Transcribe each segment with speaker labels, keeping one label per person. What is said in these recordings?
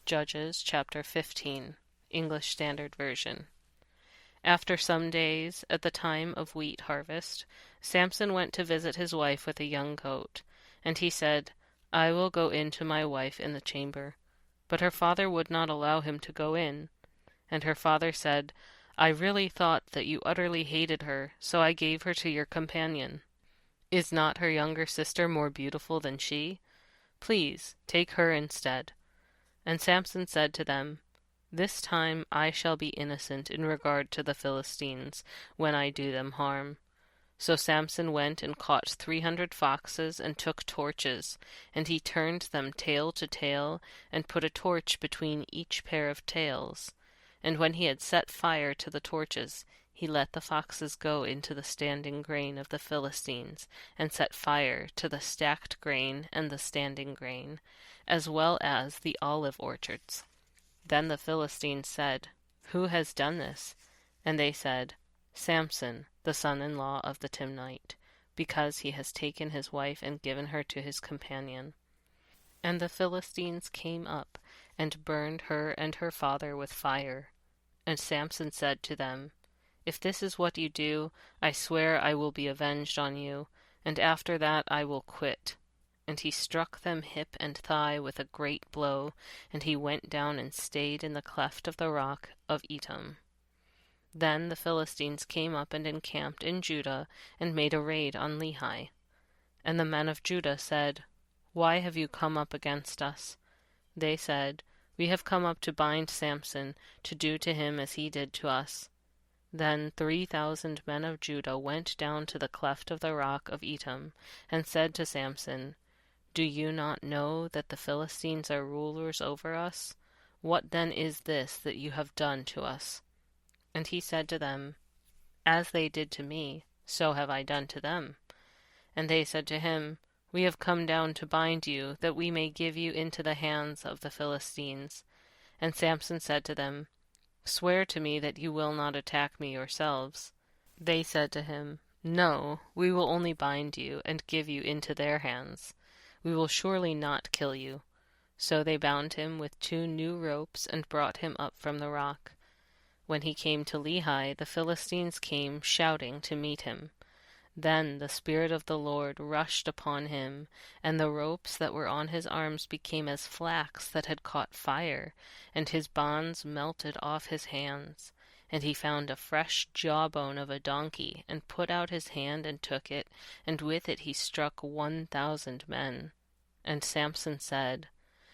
Speaker 1: Judges chapter 15, English Standard Version. After some days, at the time of wheat harvest, Samson went to visit his wife with a young goat, and he said, "I will go in to my wife in the chamber." But her father would not allow him to go in. And her father said, "I really thought that you utterly hated her, so I gave her to your companion. Is not her younger sister more beautiful than she? Please, take her instead." And Samson said to them, "This time I shall be innocent in regard to the Philistines, when I do them harm." So Samson went and caught 300 foxes and took torches, and he turned them tail to tail, and put a torch between each pair of tails. And when he had set fire to the torches, he let the foxes go into the standing grain of the Philistines, and set fire to the stacked grain and the standing grain, as well as the olive orchards. Then the Philistines said, "Who has done this?" And they said, "Samson, the son-in-law of the Timnite, because he has taken his wife and given her to his companion." And the Philistines came up, and burned her and her father with fire. And Samson said to them, "If this is what you do, I swear I will be avenged on you, and after that I will quit." And he struck them hip and thigh with a great blow, and he went down and stayed in the cleft of the rock of Etam. Then the Philistines came up and encamped in Judah, and made a raid on Lehi. And the men of Judah said, "Why have you come up against us?" They said, "We have come up to bind Samson, to do to him as he did to us." Then 3,000 men of Judah went down to the cleft of the rock of Etam, and said to Samson, "Do you not know that the Philistines are rulers over us? What then is this that you have done to us?" And he said to them, "As they did to me, so have I done to them." And they said to him, "We have come down to bind you, that we may give you into the hands of the Philistines." And Samson said to them, "Swear to me that you will not attack me yourselves." They said to him, "No, we will only bind you, and give you into their hands. We will surely not kill you." So they bound him with 2 new ropes, and brought him up from the rock. When he came to Lehi, the Philistines came shouting to meet him. Then the Spirit of the Lord rushed upon him, and the ropes that were on his arms became as flax that had caught fire, and his bonds melted off his hands. And he found a fresh jawbone of a donkey, and put out his hand and took it, and with it he struck 1,000 men. And Samson said,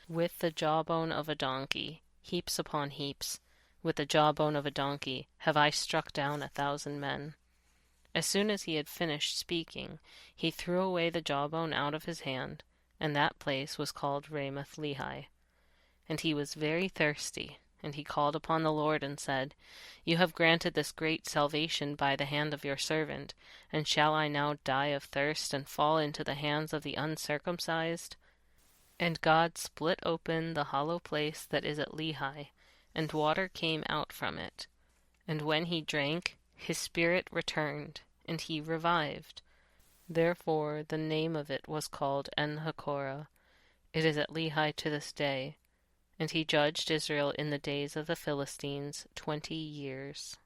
Speaker 1: "With the jawbone of a donkey, heaps upon heaps, with the jawbone of a donkey, have I struck down 1,000 men." As soon as he had finished speaking, he threw away the jawbone out of his hand, and that place was called Ramath-lehi. And he was very thirsty, and he called upon the Lord and said, "You have granted this great salvation by the hand of your servant, and shall I now die of thirst and fall into the hands of the uncircumcised?" And God split open the hollow place that is at Lehi, and water came out from it. And when he drank, his spirit returned, and he revived. Therefore the name of it was called En-hakkore. It is at Lehi to this day. And he judged Israel in the days of the Philistines 20 years.